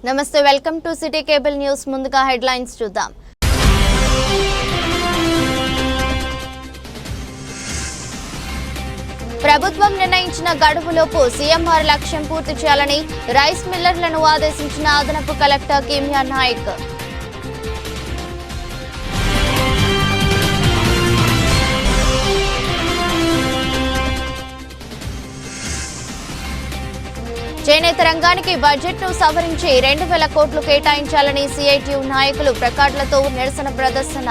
నమస్తే, welcome to city cable news. ముందుగా headlines చూద్దాం. ప్రభుత్వం నిర్ణయించిన గడువులోపు సీఎంఆర్ లక్ష్యం పూర్తి చేయాలని రైస్ మిల్లర్లను ఆదేశించిన అదనపు కలెక్టర్ కిమియా నాయక్. చేనేత రంగానికి బడ్జెట్ను సవరించి 2000 కోట్లు కేటాయించాలని సిఐటియు నాయకులు ప్లకార్డులతో నిరసన ప్రదర్శన.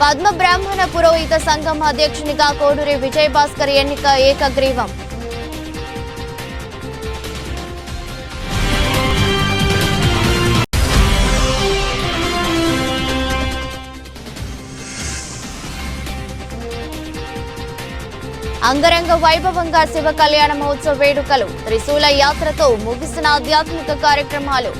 పద్మ బ్రాహ్మణ పురోహిత సంఘం అధ్యక్షునిగా కోడూరి విజయభాస్కర్ ఎన్నిక ఏకగ్రీవం. అంగరంగ వైభవంగా శివ కళ్యాణ మహోత్సవ వేడుకలు, త్రిశూల యాత్రతో ముగిసిన ఆధ్యాత్మిక కార్యక్రమాలు.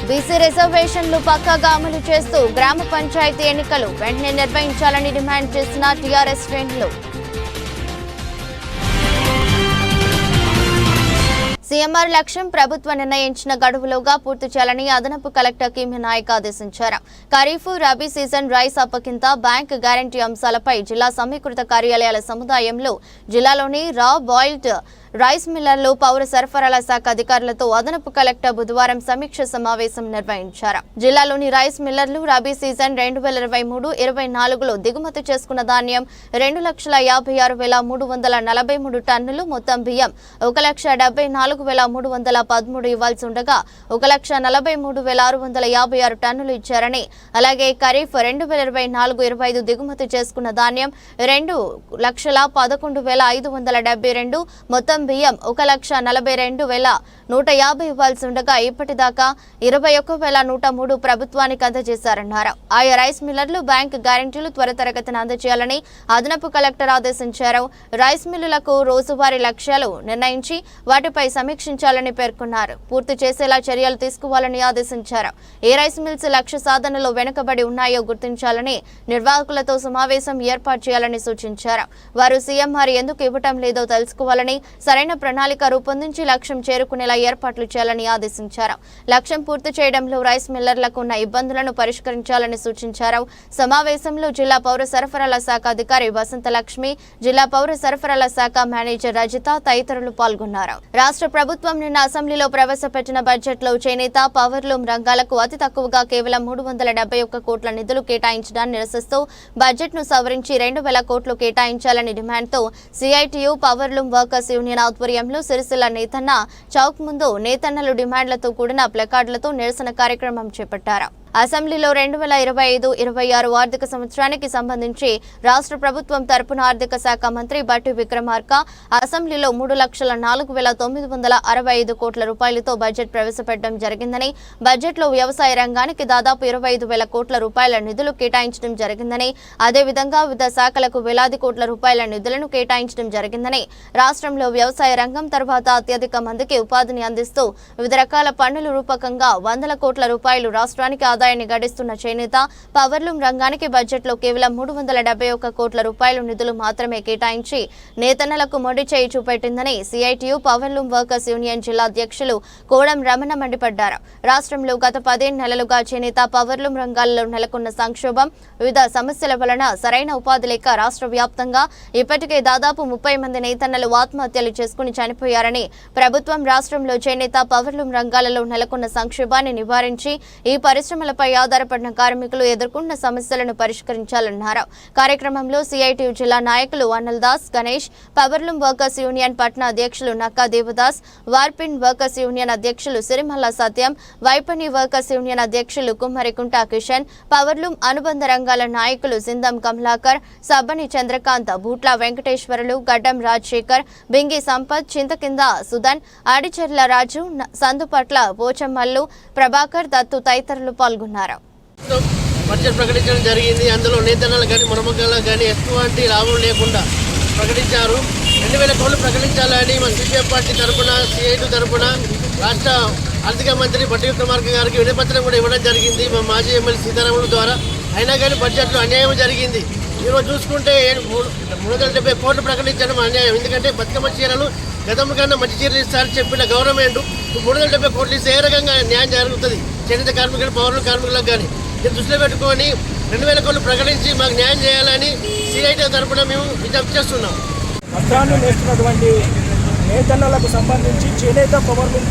బీసీ రిజర్వేషన్లు పక్కాగా అమలు చేస్తూ గ్రామ పంచాయతీ ఎన్నికలు వెంటనే నిర్వహించాలని డిమాండ్ చేసిన టీఆర్ఎస్ శ్రేణులు. సీఎంఆర్ లక్ష్యం ప్రభుత్వం నిర్ణయించిన గడువులోగా పూర్తి చేయాలని అదనపు కలెక్టర్ కిమియా నాయక్ ఆదేశించారు. ఖరీఫ్, రబీ సీజన్ రైస్ అప్పగింత, బ్యాంక్ గ్యారంటీ అంశాలపై జిల్లా సమీకృత కార్యాలయాల సముదాయంలో జిల్లాలోని రా బాయిల్డ్ రైస్ మిల్లర్లు, పౌర సరఫరాల శాఖ అధికారులతో అదనపు కలెక్టర్ బుధవారం సమీక్ష సమావేశం నిర్వహించారు. జిల్లాలోని రైస్ మిల్లర్లు రబీ సీజన్ 2023-24లో దిగుమతి చేసుకున్న ధాన్యం 2,56,343 టన్నులు, మొత్తం బియ్యం 1,74,313 ఇవ్వాల్సి ఉండగా 1,43,656 టన్నులు ఇచ్చారని, అలాగే ఖరీఫ్ 2024-25 దిగుమతి చేసుకున్న ధాన్యం 2,11,572, మొత్తం బియ్యం 1,42,150 ఇవ్వాల్సి ఉండగా ఇప్పటిదాకా 21,103 ప్రభుత్వానికి అందజేశారన్నారు. ఆయా రైస్ మిల్లర్లు బ్యాంక్ గ్యారంటీలు త్వరితగతిన అందజేయాలని అదనపు కలెక్టర్ ఆదేశించారు. రైస్ మిల్లులకు రోజువారీ లక్ష్యాలు నిర్ణయించి వాటిపై సమీక్షించాలని పేర్కొన్నారు. పూర్తి చేసేలా చర్యలు తీసుకోవాలని ఆదేశించారు. ఏ రైస్ మిల్స్ లక్ష్య సాధనలో వెనుకబడి ఉన్నాయో గుర్తించాలని నిర్వాహకులతో సమావేశం ఏర్పాటు చేయాలని సూచించారు. వారు సీఎంఆర్ ఎందుకు ఇవ్వటం లేదో తెలుసుకోవాలని, సరైన ప్రణాళిక రూపొందించి లక్ష్యం చేరుకునేలా ఏర్పాట్లు చేయాలని ఆదేశించారు. లక్ష్యం పూర్తి చేయడంలో రైస్ మిల్లర్లకు ఉన్న ఇబ్బందులను పరిష్కరించాలని సూచించారు. సమావేశంలో జిల్లా పౌర సరఫరాల శాఖ అధికారి వసంతలక్ష్మి, జిల్లా పౌర సరఫరాల శాఖ మేనేజర్ రజిత తదితరులు పాల్గొన్నారు. రాష్ట్ర ప్రభుత్వం నిన్న అసెంబ్లీలో ప్రవేశపెట్టిన బడ్జెట్లో చేనేత, పవర్లూమ్ రంగాలకు అతి తక్కువగా కేవలం 371 కోట్ల నిధులు కేటాయించడాన్ని నిరసిస్తూ బడ్జెట్ను సవరించి 2000 కోట్లు కేటాయించాలని డిమాండ్తో సిఐటియు పవర్లూమ్ వర్కర్స్ యూనియన్ ఆధ్వర్యంలో సిరిసిల్ల నేతన్న చౌక్ ముందు నేతన్నలు డిమాండ్లతో కూడిన ప్లకార్డులతో నిరసన కార్యక్రమం చేపట్టారు. అసెంబ్లీలో 2025-26 ఆర్థిక సంవత్సరానికి సంబంధించి రాష్ట్ర ప్రభుత్వం తరపున ఆర్థిక శాఖ మంత్రి బట్టి విక్రమార్క అసెంబ్లీలో 3,04,965 కోట్ల రూపాయలతో బడ్జెట్ ప్రవేశపెట్టడం జరిగిందని, బడ్జెట్లో వ్యవసాయ రంగానికి దాదాపు 25,000 కోట్ల రూపాయల నిధులు కేటాయించడం జరిగిందని, అదేవిధంగా వివిధ శాఖలకు వేలాది కోట్ల రూపాయల నిధులను కేటాయించడం జరిగిందని, రాష్ట్రంలో వ్యవసాయ రంగం తర్వాత అత్యధిక మందికి ఉపాధిని అందిస్తూ వివిధ రకాల పన్నుల రూపకంగా 100 కోట్ల రూపాయలు రాష్ట్రానికి ఆదాయాన్ని గడిస్తున్న చేనేత, పవర్లూమ్ రంగానికి బడ్జెట్లో కేవలం 371 కోట్ల రూపాయల నిధులు మాత్రమే కేటాయించి నేతన్నలకు మొండి చేయి చూపెట్టిందని సిఐటియు పవర్లూమ్ వర్కర్స్ యూనియన్ జిల్లా అధ్యక్షులు కోడం రమణ మండిపడ్డారు. రాష్ట్రంలో గత 15 నెలలుగా చేనేత, పవర్లూమ్ రంగాల్లో నెలకొన్న సంక్షోభం, వివిధ సమస్యల వలన సరైన ఉపాధి లేక రాష్ట్ర వ్యాప్తంగా ఇప్పటికే దాదాపు 30 మంది నేతన్నలు ఆత్మహత్యలు చేసుకుని చనిపోయారని, ప్రభుత్వం రాష్ట్రంలో చేనేత, పవర్లూమ్ రంగాలలో నెలకొన్న సంక్షోభాన్ని నివారించి ఈ పరిశ్రమల ఆధారపడిన కార్మికులు ఎదుర్కొన్న సమస్యలను పరిష్కరించాలన్నారు. కార్యక్రమంలో సిఐటియు జిల్లా నాయకులు Anil Das, Ganesh, powerloom workers union పట్న అధ్యక్షులు Nakka Devadas, warping workers union అధ్యక్షులు సిరిమల్ల సత్యం, వైపని వర్కర్స్ యూనియన్ అధ్యక్షులు కుమ్మరికుంట కిషన్, పవర్లూమ్ అనుబంధ రంగాల నాయకులు సిందం కమలాకర్, సబ్బని చంద్రకాంత్, బూట్ల వెంకటేశ్వరులు, గడ్డం రాజశేఖర్, బింగి సంపత్, చింతకింద సుధన్, ఆడిచెర్ల రాజు, సందుపట్ల పోచమ్మల్లు, ప్రభాకర్, దత్తు తదితరులు పాల్గొన్నారు. బడ్జెట్ ప్రకటించడం జరిగింది. అందులో నేతన్నలు కానీ మరమగలకు కానీ ఎటువంటి లాభం లేకుండా ప్రకటించారు. 2000 కోట్లు ప్రకటించాలని మా సిపిఎం పార్టీ తరఫున సిఐటి తరఫున రాష్ట్ర ఆర్థిక మంత్రి బట్టి విక్రమార్క గారికి వినపత్రం కూడా ఇవ్వడం జరిగింది మా మాజీ ఎమ్మెల్యే సీతారాముల ద్వారా. అయినా కానీ బడ్జెట్లో అన్యాయం జరిగింది. ఈరోజు చూసుకుంటే 370 కోట్లు ప్రకటించడం అన్యాయం. ఎందుకంటే బతుకమ్మ చీరలు గతంలో కన్నా మంచి చీరలు ఇస్తారని చెప్పిన గవర్నమెంట్ 370 కోట్లు ఇస్తే ఏ రకంగా న్యాయం జరుగుతుంది చేనేత కార్మికులు పౌరుల కార్మికులకు కానీ దీన్ని దృష్టిలో పెట్టుకొని 2000 కోట్లు ప్రకటించి మాకు న్యాయం చేయాలని సిఐటి తరఫున మేము విజ్ఞప్తి చేస్తున్నాం. వస్త్రాన్ని నేస్తున్నటువంటి నేతన్నలకు సంబంధించి చేనేత పవర్లూమ్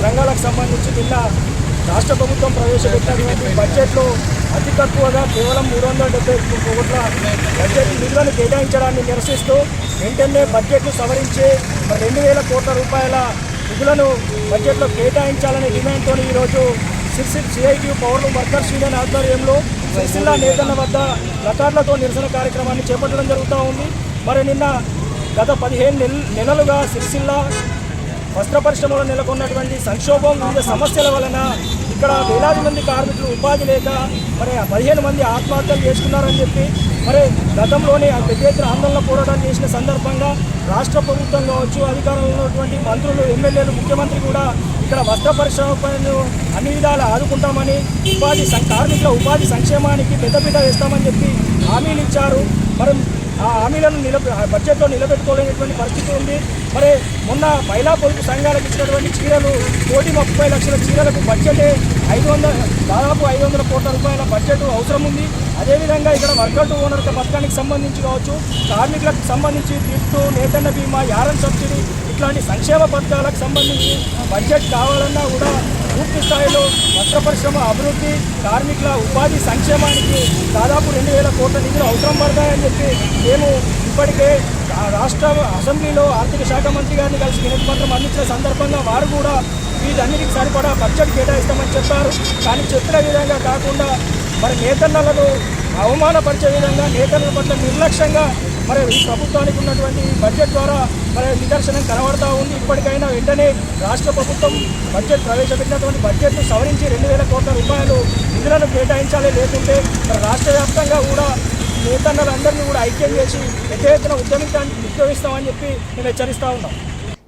రంగాలకు సంబంధించి నిన్న రాష్ట్ర ప్రభుత్వం ప్రవేశపెట్టినటువంటి బడ్జెట్లో అతి తక్కువగా కేవలం 370 కోట్ల బడ్జెట్ నిధులను కేటాయించడాన్ని నిరసిస్తూ వెంటనే బడ్జెట్ను సవరించి 2000 కోట్ల రూపాయల నిధులను బడ్జెట్లో కేటాయించాలనే డిమాండ్తో ఈరోజు సిఐటి పవర్లూమ్ వర్కర్స్ యూనియన్ ఆధ్వర్యంలో సిరిసిల్ల నేతన్న వద్ద ప్లకార్డులతో నిరసన కార్యక్రమాన్ని చేపట్టడం జరుగుతూ ఉంది. మరి నిన్న గత 15 నెలలుగా సిరిసిల్ల వస్త్ర పరిశ్రమలో నెలకొన్నటువంటి సంక్షోభం వివిధ సమస్యల వలన ఇక్కడ వేలాది మంది కార్మికులు ఉపాధి లేక మరి 15 మంది ఆత్మహత్యలు చేసుకున్నారని చెప్పి మరి గతంలోనే పెద్ద ఎత్తున ఆందోళన పోరాటం చేసిన సందర్భంగా రాష్ట్ర ప్రభుత్వం కావచ్చు, అధికారంలో ఉన్నటువంటి మంత్రులు, ఎమ్మెల్యేలు, ముఖ్యమంత్రి కూడా ఇక్కడ వస్త్ర పరిశ్రమను అన్ని విధాలు ఆదుకుంటామని కార్మికుల ఉపాధి సంక్షేమానికి పెద్దపీట వేస్తామని చెప్పి హామీలు ఇచ్చారు. మరి ఆ హామీలను బడ్జెట్లో నిలబెట్టుకోలేనటువంటి పరిస్థితి ఉంది. మరి మొన్న మహిళా పొదుపు సంఘాలకు ఇచ్చినటువంటి చీరలు 1,30 లక్షల చీరలకు బడ్జెటే దాదాపు 500 కోట్ల రూపాయల బడ్జెట్ అవసరం ఉంది. అదేవిధంగా ఇక్కడ వర్కర్ టు ఓనర్ పథకానికి సంబంధించి కావచ్చు, కార్మికులకు సంబంధించి గిఫ్ట్, నేతన్న బీమా, యారన్ సబ్సిడీ ఇట్లాంటి సంక్షేమ పథకాలకు సంబంధించి బడ్జెట్ కావాలన్నా కూడా పూర్తి స్థాయిలో వస్త్ర పరిశ్రమ అభివృద్ధి, కార్మికుల ఉపాధి సంక్షేమానికి దాదాపు 2000 కోట్ల నిధులు అవసరం పడతాయని చెప్పి మేము ఇప్పటికే రాష్ట్ర అసెంబ్లీలో ఆర్థిక శాఖ మంత్రి గారిని కలిసి వినతి పత్రం అందించిన సందర్భంగా వారు కూడా వీటన్నిటికి సరిపడా బడ్జెట్ కేటాయిస్తామని చెప్పారు. కానీ చెప్పిన విధంగా కాకుండా మరి నేతన్నలను అవమానపరిచే విధంగా నేతన్నల పట్ల నిర్లక్ష్యంగా మరి ఈ ప్రభుత్వానికి ఉన్నటువంటి బడ్జెట్ ద్వారా మరి నిదర్శనం కనబడతా ఉంది. ఇప్పటికైనా వెంటనే రాష్ట్ర ప్రభుత్వం బడ్జెట్ ప్రవేశపెట్టినటువంటి బడ్జెట్ను సవరించి 2000 కోట్ల రూపాయలు నిధులను కేటాయించాలి. లేకుంటే మరి రాష్ట్ర వ్యాప్తంగా కూడా నేతన్నలందరినీ కూడా ఐక్యం చేసి పెద్ద ఎత్తున ఉద్యమిస్తామని చెప్పి మేము హెచ్చరిస్తా ఉన్నాం.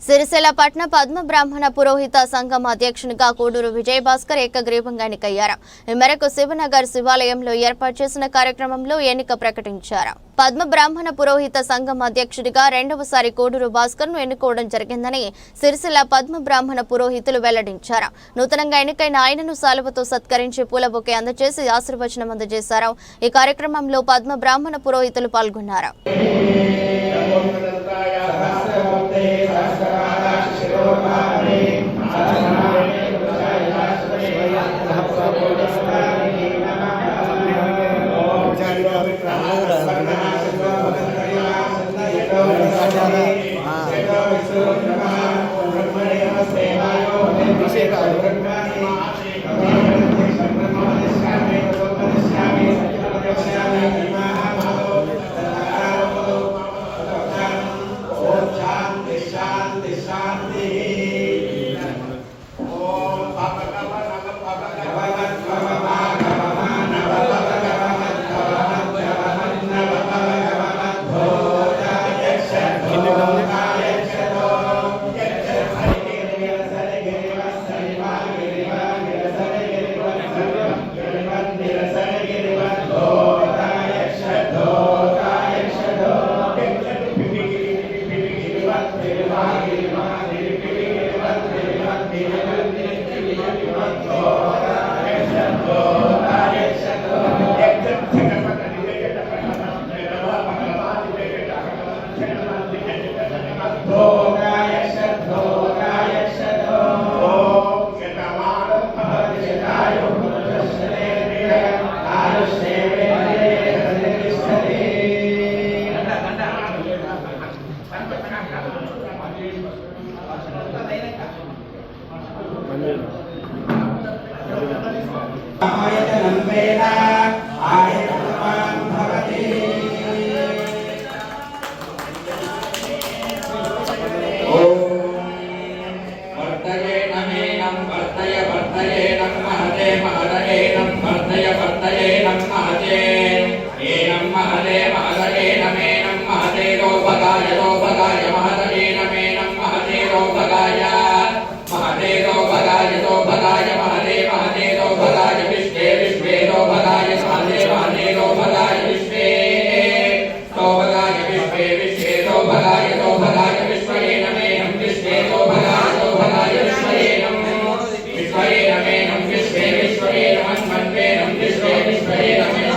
సిరిసిల్ల పట్న పద్మ బ్రాహ్మణ పురోహిత సంఘం అధ్యక్షునిగా కోడూరు విజయభాస్కర్ ఏకగ్రీవంగా ఎన్నికయ్యారు. ఈ మేరకు శివనగర్ శివాలయంలో ఏర్పాటు చేసిన కార్యక్రమంలో ఎన్నిక ప్రకటించారు. పద్మ బ్రాహ్మణ పురోహిత సంఘం అధ్యక్షుడిగా రెండవసారి కోడూరు భాస్కర్ ను ఎన్నుకోవడం జరిగిందని సిరిసిల్ల పద్మ బ్రాహ్మణ పురోహితులు వెల్లడించారు. నూతనంగా ఎన్నికైన ఆయనను శాలువతో సత్కరించి పూల బొకే అందజేసి ఆశీర్వచనం అందజేశారు. ఈ కార్యక్రమంలో పద్మ బ్రాహ్మణ పురోహితులు పాల్గొన్నారు. महदे महदे नमेनं महदे रोभगाय रोभगाय महदे नमेनं महदे रोभगाय महदे रोभगाय रोभगाय महदे महदे रोभगाय विश्वे विश्वे रोभगाय महदे महदे रोभगाय विश्वे रोभगाय विश्वे विश्वे रोभगाय रोभगाय विश्वे नमेनं विश्वे रोभगाय रोभगाय विश्वे नमेनं विश्वे विश्वे नमन्वन्वेनं विश्वे विश्वे नमेनं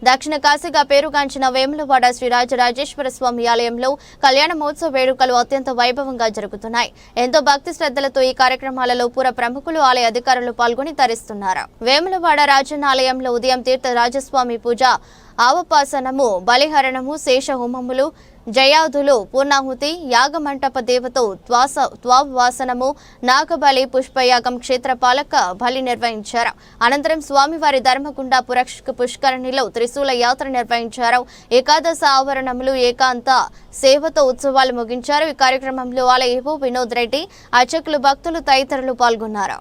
దక్షిణ కాశీగా పేరుగాంచిన వేములవాడ శ్రీ రాజరాజేశ్వర స్వామి ఆలయంలో కళ్యాణ మహోత్సవ వేడుకలు అత్యంత వైభవంగా జరుగుతున్నాయి. ఎంతో భక్తి శ్రద్ధలతో ఈ కార్యక్రమాలలో పుర ప్రముఖులు ఆలయ అధికారులు పాల్గొని తరిస్తున్నారు. వేములవాడ రాజన్న ఆలయంలో ఉదయం తీర్థ రాజస్వామి పూజ, ఆవపాసనము, బలిహరణము, శేష హోమములు, జయాదులు, పూర్ణాహుతి, యాగమంటప దేవతో త్వావాసనము, నాగబలి, పుష్పయాగం, క్షేత్రపాలక బలి నిర్వహించారు. అనంతరం స్వామివారి ధర్మగుండ పుష్కరిణిలో త్రిశూల యాత్ర నిర్వహించారు. ఏకాదశ ఆవరణములు, ఏకాంత సేవతో ఉత్సవాలు ముగించారు. ఈ కార్యక్రమంలో ఆలయ ఈవో వినోద్ రెడ్డి, అర్చకులు, భక్తులు తదితరులు పాల్గొన్నారు.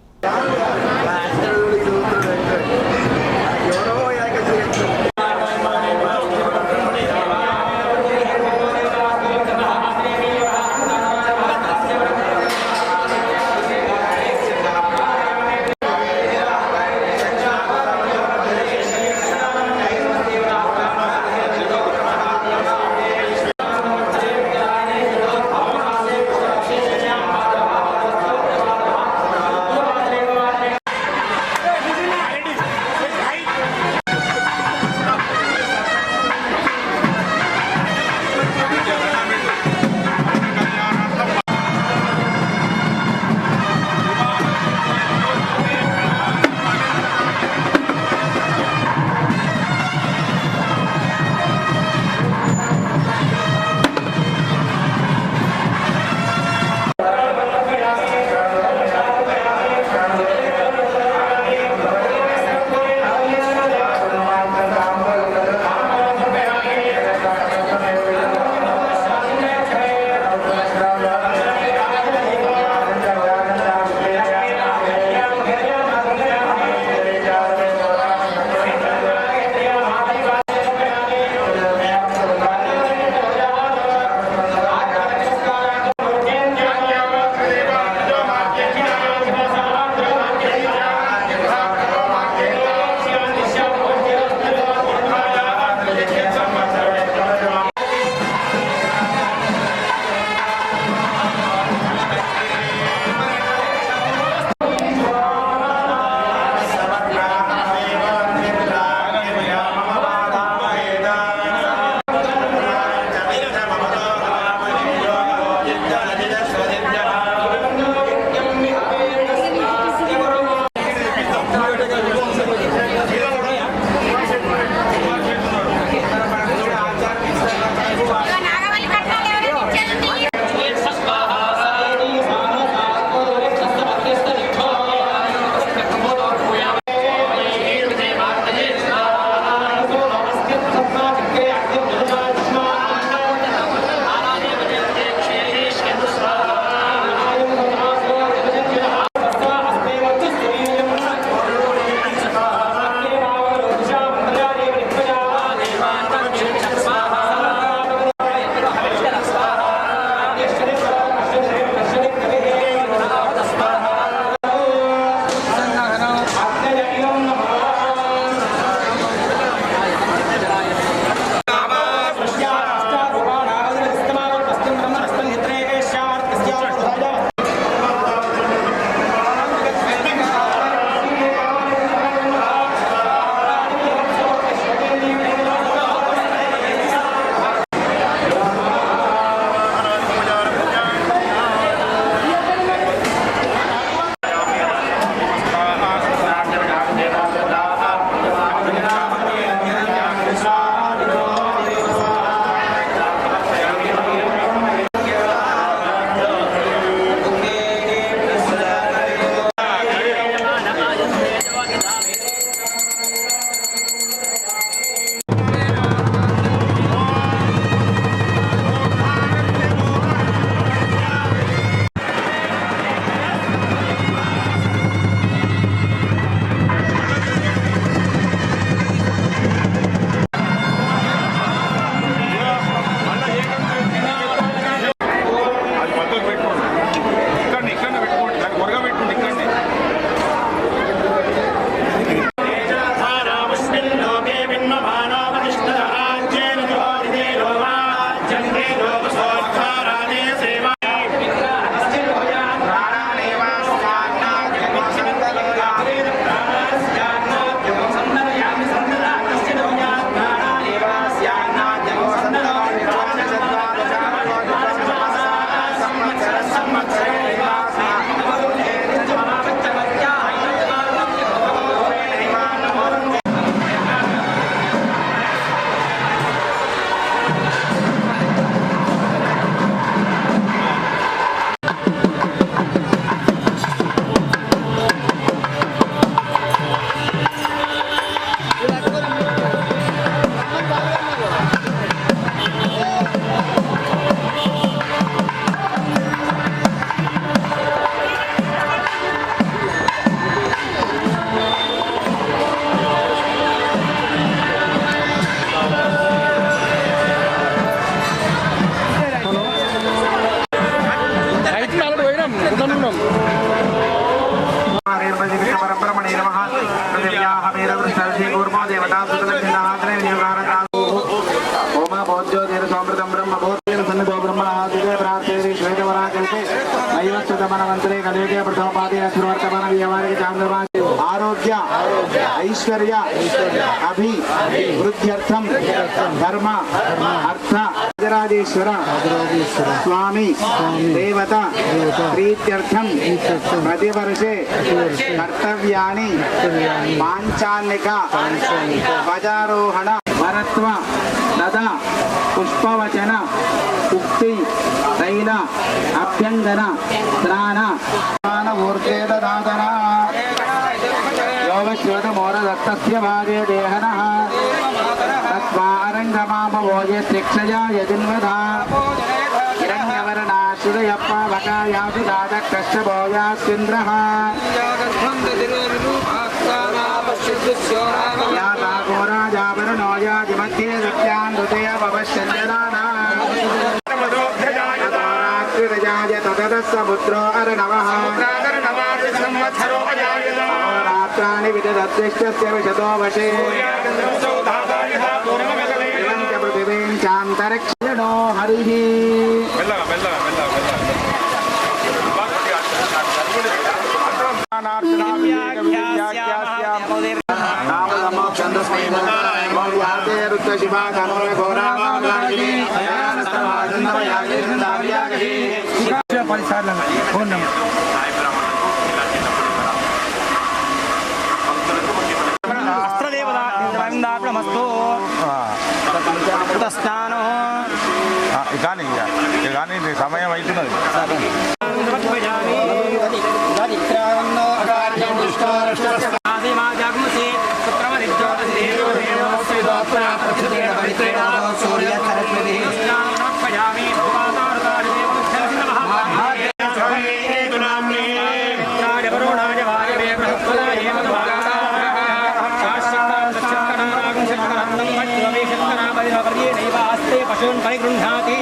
ఆరోగ్య ఐశ్వర్య అభివృద్ధ్యర్థం ధర్మ అర్థ రాజరాజేశ్వర స్వామి దేవత ప్రీత్యర్థం ప్రతివర్షే కర్తవ్యాని పాంచాన్నిక ధ్వజారోహణ వరత్వ దదా పుష్పవచన ఉక్తి తైల అభ్యంగన స్నాన ఊర్జేదాదన యోగశ్రోతమోరదత్తస్య భాగే దేహనః తస్మారంగమాపవోజే శిక్షయా యజిన్వదా హిరణ్యవర్ణాశ్రుతయప్పవకాయాసు దాదకృష్ణభోజాస్వింద్రః యాతాఘోరాజావరణోయాజిमध्ये సత్యాన్ హృదయ భవశ్చంద్రదానా సముద్రో అరణవః రాత్రాణి విదదద్దిష్టస్య విశతో వశే పృథివీం చాంతరిక్షణో హరిః కానీ సమయం అవుతున్నది. పశూన్ పరిగృహ్ణాతి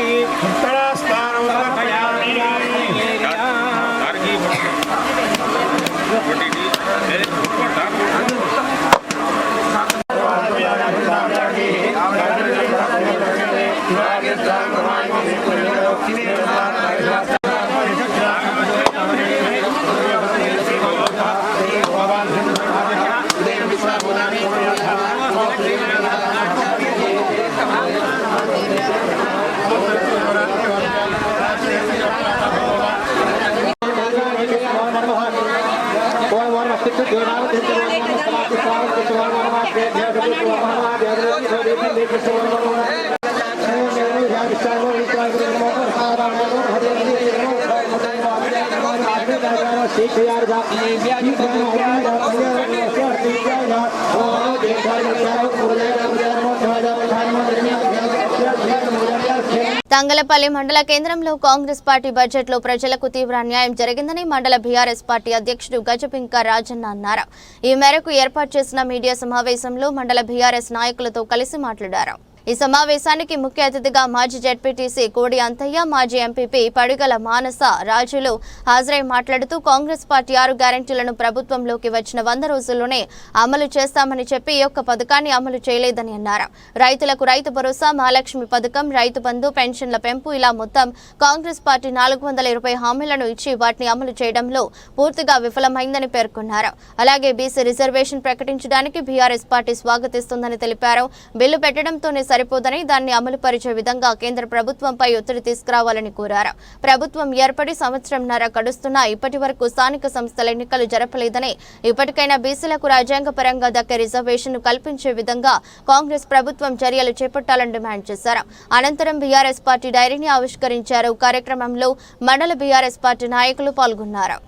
తంగలపల్లి మండల కేంద్రంలో కాంగ్రెస్ పార్టీ బడ్జెట్లో ప్రజలకు తీవ్ర అన్యాయం జరిగిందని మండల బీఆర్ఎస్ పార్టీ అధ్యక్షుడు గజపింక రాజన్న అన్నారు. ఈ మేరకు ఏర్పాటు చేసిన మీడియా సమావేశంలో మండల బీఆర్ఎస్ నాయకులతో కలిసి మాట్లాడారు. ఈ సమావేశానికి ముఖ్య అతిథిగా మాజీ జెడ్పీటీసీ కోడి అంతయ్య, మాజీ ఎంపీపీ పడిగల మానస రాజులు హాజరై మాట్లాడుతూ కాంగ్రెస్ పార్టీ 6 గ్యారెంటీలను ప్రభుత్వంలోకి వచ్చిన 100 రోజుల్లోనే అమలు చేస్తామని చెప్పి ఈ ఒక్క పథకాన్ని అమలు చేయలేదని అన్నారు. రైతులకు రైతు భరోసా, మహాలక్ష్మి పథకం, రైతు బంధు, పెన్షన్ల పెంపు ఇలా మొత్తం కాంగ్రెస్ పార్టీ 420 హామీలను ఇచ్చి వాటిని అమలు చేయడంలో పూర్తిగా విఫలమైందని పేర్కొన్నారు. అలాగే బీసీ రిజర్వేషన్ ప్రకటించడానికి బీఆర్ఎస్ పార్టీ స్వాగతిస్తుందని తెలిపారు. బిల్లు పెట్టడంతోనే సరిపోదని దాన్ని అమలు పరిచే విధంగా కేంద్ర ప్రభుత్వంపై ఒత్తిడి తీసుకురావాలని కోరారు. ప్రభుత్వం ఏర్పడి సంవత్సరంన్నర గడుస్తున్నా ఇప్పటి వరకు స్థానిక సంస్థల ఎన్నికలు జరపలేదని, ఇప్పటికైనా బీసీలకు రాజ్యాంగపరంగా దక్కే రిజర్వేషన్ కల్పించే విధంగా కాంగ్రెస్ ప్రభుత్వం చర్యలు చేపట్టాలని డిమాండ్ చేశారు. అనంతరం బీఆర్ఎస్ పార్టీ డైరీని ఆవిష్కరించారు. కార్యక్రమంలో మండల బీఆర్ఎస్ పార్టీ నాయకులు పాల్గొన్నారు.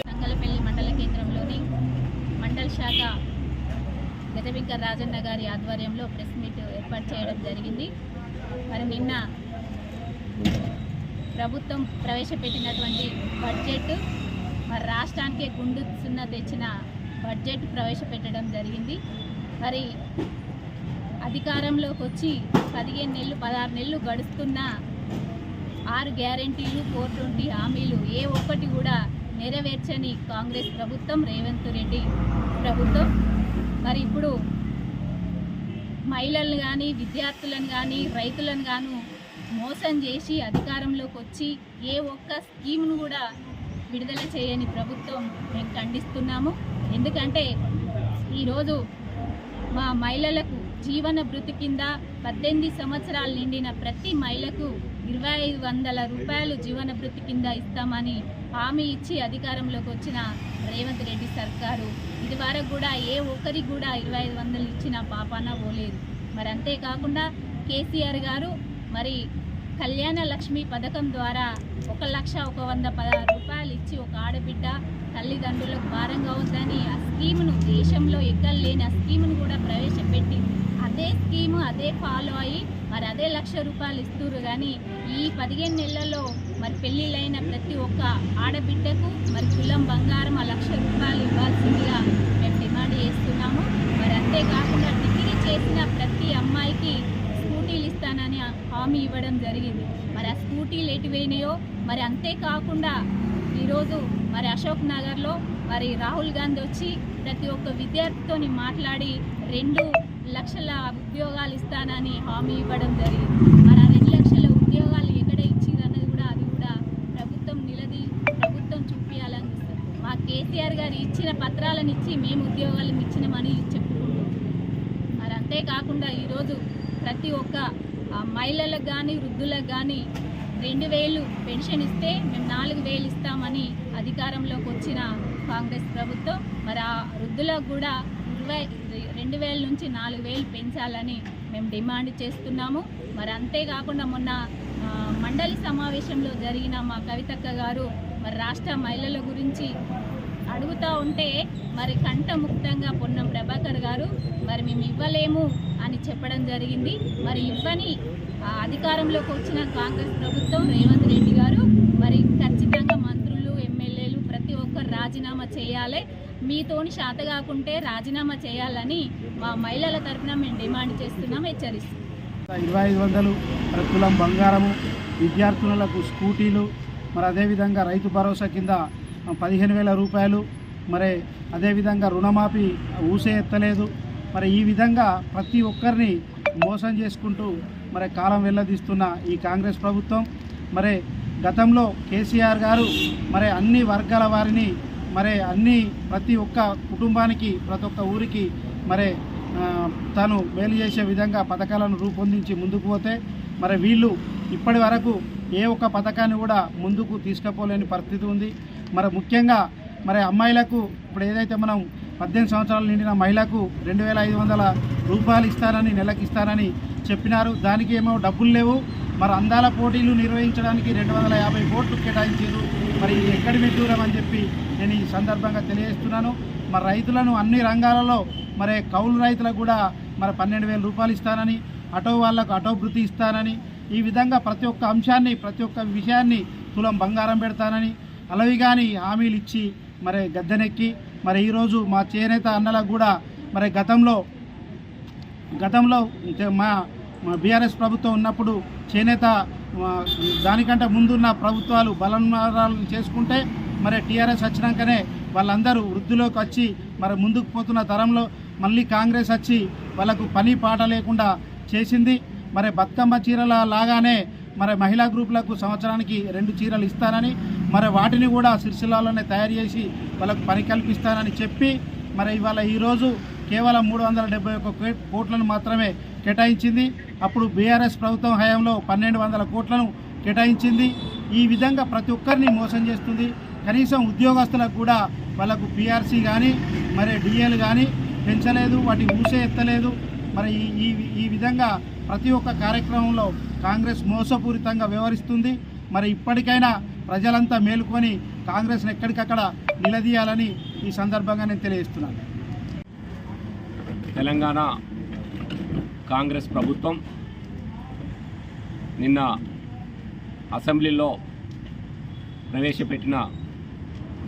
తంగలపల్లి మండల కేంద్రంలోని మండల శాఖ గజపింక రాజన్న గారి ఆధ్వర్యంలో ప్రెస్ మీట్ ఏర్పాటు చేయడం జరిగింది. మరి నిన్న ప్రభుత్వం ప్రవేశపెట్టినటువంటి బడ్జెట్ మరి రాష్ట్రానికి గుండు సున్నా తెచ్చిన బడ్జెట్ ప్రవేశపెట్టడం జరిగింది. మరి అధికారంలోకి వచ్చి 15 నెలలు 16 నెలలు గడుస్తున్న 6 గ్యారెంటీలు 420 హామీలు ఏ ఒక్కటి కూడా నెరవేర్చని కాంగ్రెస్ ప్రభుత్వం, రేవంత్ రెడ్డి ప్రభుత్వం. మరి ఇప్పుడు మహిళలను కానీ విద్యార్థులను కానీ రైతులను గాను మోసం చేసి అధికారంలోకి వచ్చి ఏ ఒక్క స్కీమ్ను కూడా విడుదల చేయని ప్రభుత్వం మేము ఖండిస్తున్నాము. ఎందుకంటే ఈరోజు మా మహిళలకు జీవన భృతి కింద 18 సంవత్సరాలు నిండిన ప్రతి మహిళకు 2500 రూపాయలు జీవన భృతి కింద ఇస్తామని హామీ ఇచ్చి అధికారంలోకి వచ్చిన రేవంత్ రెడ్డి సర్కారు ఇదివరకు కూడా ఏ ఒక్కరికి కూడా 2500 ఇచ్చిన పాపాన పోలేదు. మరి అంతేకాకుండా కేసీఆర్ గారు మరి కళ్యాణ లక్ష్మి పథకం ద్వారా 1,116 రూపాయలు ఇచ్చి ఒక ఆడబిడ్డ తల్లిదండ్రులకు భారంగా ఉందని ఆ స్కీమును దేశంలో ఎక్కలేని ఆ స్కీమును కూడా ప్రవేశపెట్టి అదే స్కీము అదే ఫాలో అయ్యి మరి అదే 1,00,000 రూపాయలు ఇస్తున్నారు. కానీ ఈ 15 నెలల్లో మరి పెళ్ళిళ్ళైన ప్రతి ఒక్క ఆడబిడ్డకు మరి తులం బంగారం ఆ 1,00,000 రూపాయలు ఇవ్వాల్సిందిగా మేము డిమాండ్ చేస్తున్నాము. మరి అంతేకాకుండా డిగ్రీ చేసిన ప్రతి అమ్మాయికి స్కూటీలు ఇస్తానని హామీ ఇవ్వడం జరిగింది. మరి ఆ స్కూటీలు ఎటువైనాయో మరి అంతేకాకుండా ఈరోజు మరి అశోక్ నగర్లో మరి రాహుల్ గాంధీ వచ్చి ప్రతి ఒక్క విద్యార్థితోని మాట్లాడి 2 లక్షల ఉద్యోగాలు ఇస్తానని హామీ ఇవ్వడం జరిగింది. మరి ఆ 2 లక్షల ఉద్యోగాలు ఎక్కడ ఇచ్చిరన్నది కూడా అది కూడా ప్రభుత్వం ప్రభుత్వం చూపించాలని చూస్తారు. మా కేసీఆర్ గారు ఇచ్చిన పత్రాలను ఇచ్చి మేము ఉద్యోగాలను ఇచ్చినామని చెప్పుకుంటాం. మరి అంతేకాకుండా ఈరోజు ప్రతి ఒక్క మహిళలకు కానీ వృద్ధులకు కానీ 2,000 పెన్షన్ ఇస్తే మేము 4,000 ఇస్తామని అధికారంలోకి వచ్చిన కాంగ్రెస్ ప్రభుత్వం మరి ఆ వృద్ధులకు కూడా 2,000 నుంచి 4,000 పెంచాలని మేము డిమాండ్ చేస్తున్నాము. మరి అంతేకాకుండా మొన్న మండలి సమావేశంలో జరిగిన మా కవితక్క గారు మరి రాష్ట్ర మహిళల గురించి అడుగుతూ ఉంటే మరి కంఠముక్తంగా పొన్నం ప్రభాకర్ గారు మరి మేము ఇవ్వలేము అని చెప్పడం జరిగింది. మరి ఇవ్వని అధికారంలోకి వచ్చిన కాంగ్రెస్ ప్రభుత్వం రేవంత్ రెడ్డి గారు మరి ఖచ్చితంగా మంత్రులు ఎమ్మెల్యేలు ప్రతి ఒక్కరు రాజీనామా చేయాలి. మీతోని శాత కాకుంటే రాజీనామా చేయాలని మా మహిళల తరఫున మేము డిమాండ్ చేస్తున్నాం, హెచ్చరిస్తున్నాం. 2,500 తులం బంగారము, విద్యార్థులకు స్కూటీలు, మరి అదేవిధంగా రైతు భరోసా కింద 15,000 రూపాయలు, మరి అదేవిధంగా రుణమాఫీ ఊసే ఎత్తలేదు. మరి ఈ విధంగా ప్రతి ఒక్కరిని మోసం చేసుకుంటూ మరి కాలం వెళ్ళదీస్తున్న ఈ కాంగ్రెస్ ప్రభుత్వం మరి గతంలో కేసీఆర్ గారు మరి అన్ని వర్గాల వారిని మరి ప్రతి ఒక్క కుటుంబానికి ప్రతి ఒక్క ఊరికి మరి తాను మేలు చేసే విధంగా పథకాలను రూపొందించి ముందుకు పోతే మరి వీళ్ళు ఇప్పటి వరకు ఏ ఒక్క పథకాన్ని కూడా ముందుకు తీసుకుపోలేని పరిస్థితి ఉంది. మరి ముఖ్యంగా మరి అమ్మాయిలకు ఇప్పుడు ఏదైతే మనం 18 సంవత్సరాలు నిండిన మహిళకు 2,500 రూపాయలు ఇస్తారని నెలకు ఇస్తారని చెప్పినారు. దానికి ఏమో డబ్బులు లేవు. మరి అందాల పోటీలు నిర్వహించడానికి 250 కోట్లు కేటాయించారు. మరి ఎక్కడి మెట్టూరం అని చెప్పి నేను ఈ సందర్భంగా తెలియజేస్తున్నాను. మరి రైతులను అన్ని రంగాలలో మరి కౌలు రైతులకు కూడా మరి 12,000 రూపాయలు ఇస్తానని, ఆటో వాళ్ళకు ఆటో భృతి ఇస్తానని, ఈ విధంగా ప్రతి ఒక్క అంశాన్ని ప్రతి ఒక్క విషయాన్ని తులం బంగారం పెడతానని అలవి కానీ హామీలు ఇచ్చి మరి గద్దెనెక్కి మరి ఈరోజు మా చేనేత అన్నలకు కూడా మరి గతంలో మా బీఆర్ఎస్ ప్రభుత్వం ఉన్నప్పుడు చేనేత దానికంటే ముందున్న ప్రభుత్వాలు బలనారాలు చేసుకుంటే మరి టీఆర్ఎస్ వచ్చినాకనే వాళ్ళందరూ వృద్ధిలోకి వచ్చి మరి ముందుకు పోతున్న తరంలో మళ్ళీ కాంగ్రెస్ వచ్చి వాళ్ళకు పని పాట లేకుండా చేసింది. మరి బతుకమ్మ చీరల లాగానే మరి మహిళా గ్రూపులకు సంవత్సరానికి 2 చీరలు ఇస్తానని మరి వాటిని కూడా సిరిసిల్లాలోనే తయారు చేసి వాళ్ళకు పని కల్పిస్తానని చెప్పి మరి ఇవాళ ఈరోజు కేవలం 371 కోట్లను మాత్రమే కేటాయించింది. అప్పుడు బీఆర్ఎస్ ప్రభుత్వం హయాంలో 1,200 కోట్లను కేటాయించింది. ఈ విధంగా ప్రతి ఒక్కరిని మోసం చేస్తుంది. కనీసం ఉద్యోగస్తులకు కూడా వాళ్ళకు పీఆర్సీ కానీ మరి డిఏలు కానీ పెంచలేదు, వాటి ఊసే ఎత్తలేదు. మరి ఈ విధంగా ప్రతి ఒక్క కార్యక్రమంలో కాంగ్రెస్ మోసపూరితంగా వ్యవహరిస్తుంది. మరి ఇప్పటికైనా ప్రజలంతా మేలుకొని కాంగ్రెస్ని ఎక్కడికక్కడ నిలదీయాలని ఈ సందర్భంగా నేను తెలియజేస్తున్నాను. తెలంగాణ కాంగ్రెస్ ప్రభుత్వం నిన్న అసెంబ్లీలో ప్రవేశపెట్టిన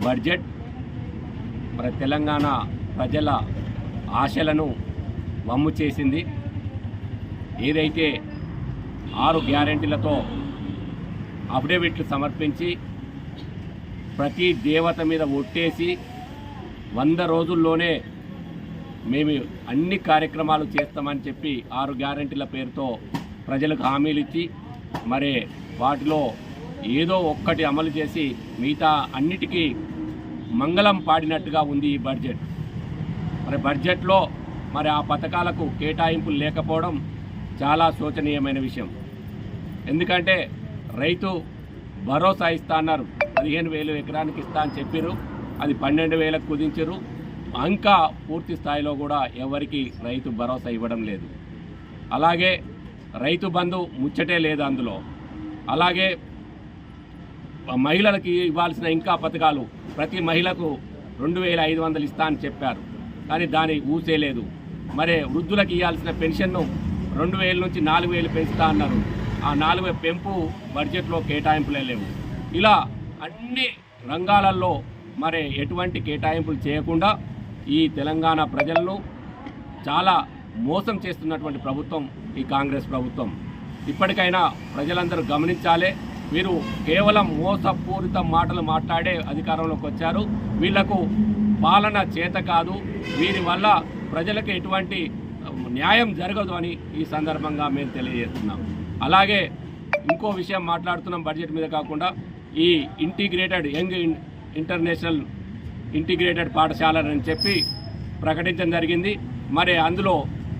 బడ్జెట్ మరి తెలంగాణ ప్రజల ఆశలను వమ్ము చేసింది. ఏదైతే 6 గ్యారెంటీలతో అఫిడవిట్లు సమర్పించి ప్రతి దేవత మీద ఒట్టేసి 100 రోజుల్లోనే మేము అన్ని కార్యక్రమాలు చేస్తామని చెప్పి 6 గ్యారెంటీల పేరుతో ప్రజలకు హామీలు ఇచ్చి మరి వాటిలో ఏదో ఒక్కటి అమలు చేసి మిగతా అన్నిటికీ మంగళం పాడినట్టుగా ఉంది ఈ బడ్జెట్. మరి బడ్జెట్లో మరి ఆ పథకాలకు కేటాయింపులు లేకపోవడం చాలా శోచనీయమైన విషయం. ఎందుకంటే రైతు భరోసా ఇస్తా అన్నారు, 15,000 ఎకరానికి ఇస్తా అని చెప్పారు, అది 12,000కు కుదించారు. ఇంకా పూర్తి స్థాయిలో కూడా ఎవరికి రైతు భరోసా ఇవ్వడం లేదు. అలాగే రైతు బంధు ముచ్చటే లేదు అందులో. అలాగే మహిళలకి ఇవ్వాల్సిన ఇంకా పథకాలు ప్రతి మహిళకు 2,500 ఇస్తా అని చెప్పారు, కానీ దాని ఊసే లేదు. మరి వృద్ధులకు ఇవ్వాల్సిన పెన్షన్ను 2,000 నుంచి 4,000 పెంచుతా అన్నారు, ఆ 4,000 పెంపు బడ్జెట్లో కేటాయింపులే లేవు. ఇలా అన్ని రంగాలలో మరి ఎటువంటి కేటాయింపులు చేయకుండా ఈ తెలంగాణ ప్రజలను చాలా మోసం చేస్తున్నటువంటి ప్రభుత్వం ఈ కాంగ్రెస్ ప్రభుత్వం. ఇప్పటికైనా ప్రజలందరూ గమనించాలి, వీరు కేవలం మోసపూరిత మాటలు మాట్లాడే అధికారంలోకి వచ్చారు. వీళ్లకు పాలన చేత కాదు, వీరి వల్ల ప్రజలకు ఎటువంటి న్యాయం జరగదు అని ఈ సందర్భంగా మేము తెలియజేస్తున్నాం. అలాగే ఇంకో విషయం మాట్లాడుతున్నాం బడ్జెట్ మీద కాకుండా, ఈ ఇంటిగ్రేటెడ్ యంగ్ ఇంటర్నేషనల్ ఇంటిగ్రేటెడ్ పాఠశాలని చెప్పి ప్రకటించడం జరిగింది. మరి అందులో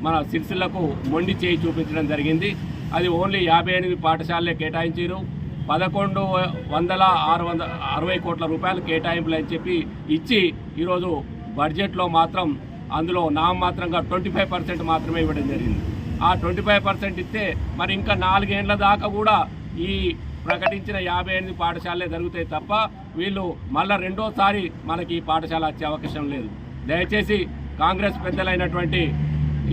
మన సిరిసిల్లకు మొండి చేయి చూపించడం జరిగింది. అది ఓన్లీ 58 పాఠశాలలే కేటాయించారు. 1,160 కోట్ల రూపాయలు కేటాయింపులు అని చెప్పి ఇచ్చి ఈరోజు బడ్జెట్లో మాత్రం అందులో నామమాత్రంగా 25% మాత్రమే ఇవ్వడం జరిగింది. ఆ 25% ఇస్తే మరి ఇంకా 4 ఏళ్ల దాకా కూడా ఈ ప్రకటించిన 58 పాఠశాలలే జరుగుతాయి తప్ప వీళ్ళు మళ్ళీ రెండోసారి మనకి ఈ పాఠశాల వచ్చే అవకాశం లేదు. దయచేసి కాంగ్రెస్ పెద్దలైనటువంటి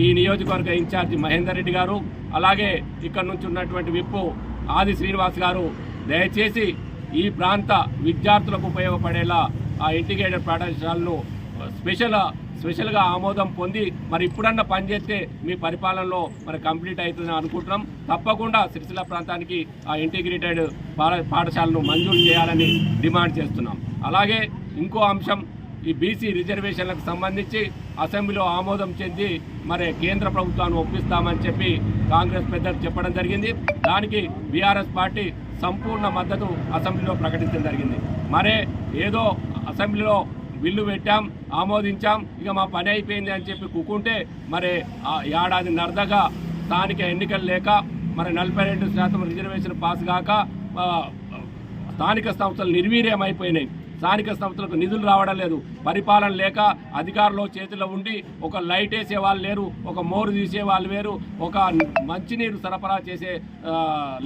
ఈ నియోజకవర్గ ఇన్ఛార్జి మహేందర్ రెడ్డి గారు, అలాగే ఇక్కడ నుంచి ఉన్నటువంటి విప్పు ఆది శ్రీనివాస్ గారు దయచేసి ఈ ప్రాంత విద్యార్థులకు ఉపయోగపడేలా ఆ ఇంటిగ్రేటెడ్ పాఠశాలను స్పెషల్గా ఆమోదం పొంది మరి ఇప్పుడన్నా పనిచేస్తే మీ పరిపాలనలో మరి కంప్లీట్ అవుతుందని అనుకుంటున్నాం. తప్పకుండా సిరిసిల్ల ప్రాంతానికి ఆ ఇంటిగ్రేటెడ్ పాఠశాలను మంజూరు చేయాలని డిమాండ్ చేస్తున్నాం. అలాగే ఇంకో అంశం, ఈ బీసీ రిజర్వేషన్లకు సంబంధించి అసెంబ్లీలో ఆమోదం చెంది మరి కేంద్ర ప్రభుత్వాన్ని ఒప్పిస్తామని చెప్పి కాంగ్రెస్ పెద్దలు చెప్పడం జరిగింది. దానికి బీఆర్ఎస్ పార్టీ సంపూర్ణ మద్దతు అసెంబ్లీలో ప్రకటించడం జరిగింది. మరే ఏదో అసెంబ్లీలో బిల్లు పెట్టాం, ఆమోదించాం, ఇక మా పని అయిపోయింది అని చెప్పి కూకుంటే మరి ఏడాది నర్దగా స్థానిక ఎన్నికలు లేక మరి 42% రిజర్వేషన్ పాస్ కాక స్థానిక సంస్థలు నిర్వీర్యమైపోయినాయి. స్థానిక సంస్థలకు నిధులు రావడం లేదు, పరిపాలన లేక అధికారులు చేతిలో ఉండి ఒక లైట్ వేసే వాళ్ళు లేరు, ఒక మోరు తీసే వాళ్ళు వేరు, ఒక మంచినీరు సరఫరా చేసే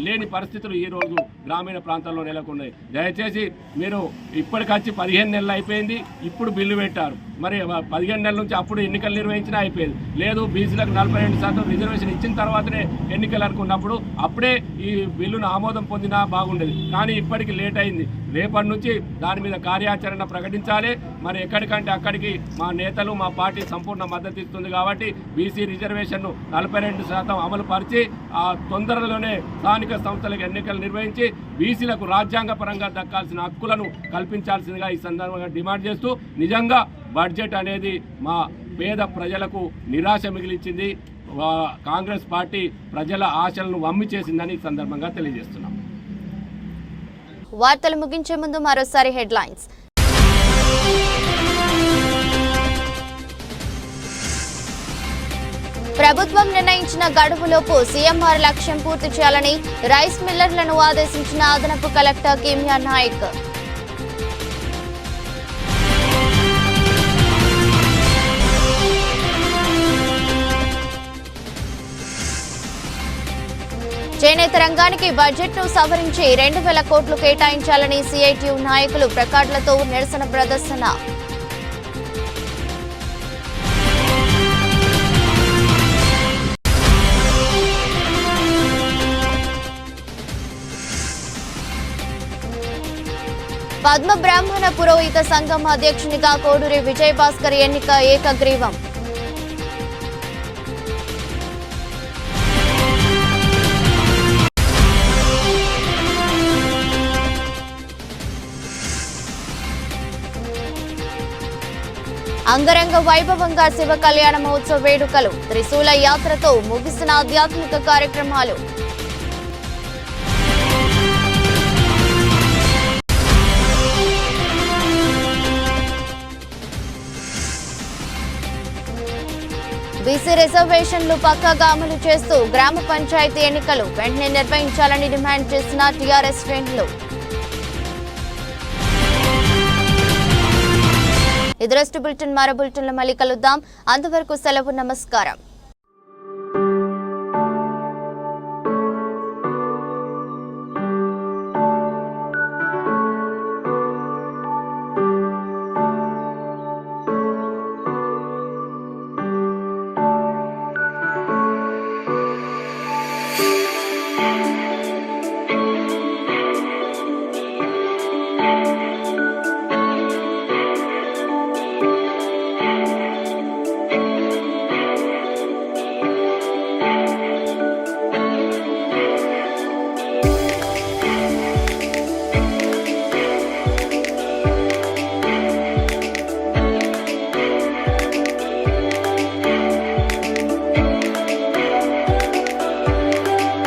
లేని పరిస్థితులు ఈరోజు గ్రామీణ ప్రాంతాల్లో నెలకొన్నాయి. దయచేసి మీరు ఇప్పటికొచ్చి 15 నెలలు అయిపోయింది, ఇప్పుడు బిల్లు పెట్టారు. మరి 15 నెలల నుంచి అప్పుడు ఎన్నికలు నిర్వహించినా అయిపోయింది. లేదు బీసీలకు 42% రిజర్వేషన్ ఇచ్చిన తర్వాతనే ఎన్నికలు అనుకున్నప్పుడు అప్పుడే ఈ బిల్లును ఆమోదం పొందినా బాగుండేది. కానీ ఇప్పటికి లేట్ అయింది. రేపటి నుంచి దాని మీద కార్యాచరణ ప్రకటించాలి. మరి ఎక్కడికంటే అక్కడికి మా నేతలు, మా పార్టీ సంపూర్ణ మద్దతు ఇస్తుంది కాబట్టి బీసీ రిజర్వేషన్ను 42% అమలు పరిచి ఆ తొందరలోనే స్థానిక సంస్థలకు ఎన్నికలు నిర్వహించి బీసీలకు రాజ్యాంగపరంగా దక్కాల్సిన హక్కులను కల్పించాల్సిందిగా ఈ సందర్భంగా డిమాండ్ చేస్తూ, నిజంగా బడ్జెట్ అనేది మా పేద ప్రజలకు నిరాశ మిగిలించింది. కాంగ్రెస్ పార్టీ ప్రజల ఆశలను వమ్మి చేసిందని ఈ సందర్భంగా తెలియజేస్తున్నాం. వార్తలు ముగించే ముందు మరోసారి హెడ్లైన్స్. ప్రభుత్వం నిర్ణయించిన గడువులోపు సీఎంఆర్ లక్ష్యం పూర్తి చేయాలని రైస్ మిల్లర్లను ఆదేశించిన అదనపు కలెక్టర్ కిమియా నాయక్. చేనేత రంగానికి బడ్జెట్ను సవరించి 2,000 కోట్లు కేటాయించాలని సిఐటియు నాయకులు ప్లకార్డులతో నిరసన ప్రదర్శన. పద్మ బ్రాహ్మణ పురోహిత సంఘం అధ్యక్షునిగా కోడూరి విజయభాస్కర్ ఎన్నిక ఏకగ్రీవం. అంగరంగ వైభవంగా శివ కళ్యాణ మహోత్సవ వేడుకలు, త్రిశూల యాత్రతో ముగిసిన ఆధ్యాత్మిక కార్యక్రమాలు. బీసీ రిజర్వేషన్లు పక్కాగా అమలు చేస్తూ గ్రామ పంచాయతీ ఎన్నికలు వెంటనే నిర్వహించాలని డిమాండ్ చేసిన టీఆర్ఎస్ శ్రేణులు. ఇది రెస్ట్ బులెటిన్. మరో బులెటిన్లో మళ్ళీ కలుద్దాం. అంతవరకు సెలవు. నమస్కారం.